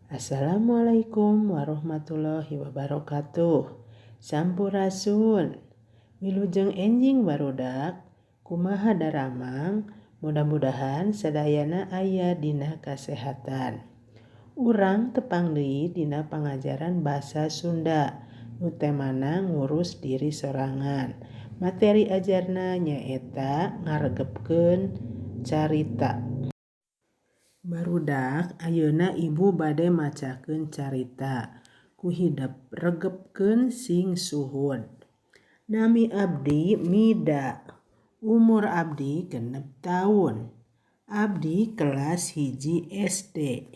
Assalamualaikum warahmatullahi wabarakatuh. Sampurasun. Wilujeng enjing barudak, kumaha daramang, mudah-mudahan sadayana aya dina kasehatan. Urang tepang deui dina pangajaran basa Sunda, nu temana ngurus diri sorangan. Materi ajarna nyaeta ngaregepkeun carita. Barudak ayeuna ibu bade macakeun carita ku hidep regepkeun sing suhun. Nami abdi Mida, umur abdi 6 tahun. Abdi kelas 1 SD.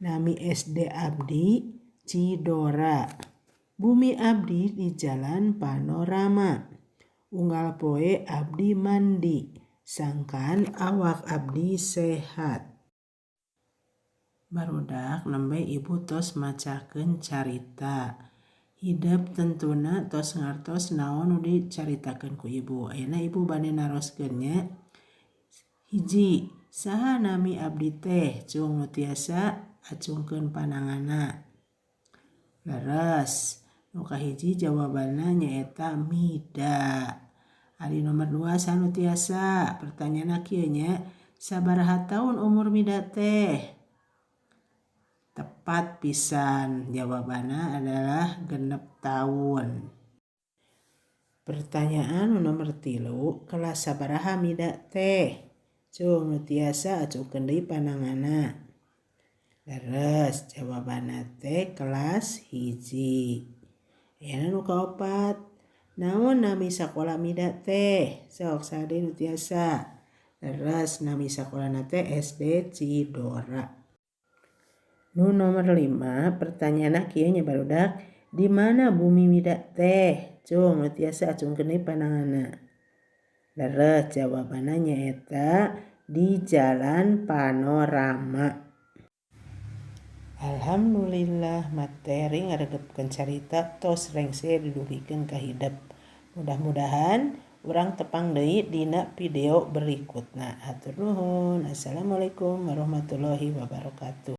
Nami SD abdi Cidora. Bumi abdi di Jalan Panorama. Unggal poe abdi mandi, sangkan awak abdi sehat. Barudak nembe ibu tos macakeun carita. Hidep tentuna tos ngartos naon nu dicaritakeun ku ibu. Ayeuna ibu bade naroskeun nya. 1. Saha nami abdi teh? Cung nu tiasa acungkeun pananganna. Leres. Nu kahiji jawabanna nyaeta Mida. Ari nomor 2 saha nu tiasa? Pertanyaanna kieu nya. Sabaraha taun umur Mida teh? Tepat pisan, jawabannya adalah 6 tahun. Pertanyaan nomor 3, kelas sabaraha Mida teh? Cung nu tiasa acungkeun deui pananganna. Leres, jawabanna teh kelas 1. Ayeuna nu kaopat, naon nami sakola Mida teh? Sok saha deui nu tiasa? Leres, nami sakolana teh SD Cidora. Nu nomor 5, pertanyaanna kieu nya barudak, di mana bumi Mida teh? Cung nu tiasa acungkeun deui pananganna. Leres, jawabanna nyaeta di Jalan Panorama. Alhamdulillah, materi ngaregepkeun carita tos rengse didugikeun ka hidep. Mudah-mudahan urang tepang deui dina video berikutna. Hatur nuhun. Assalamualaikum warahmatullahi wabarakatuh.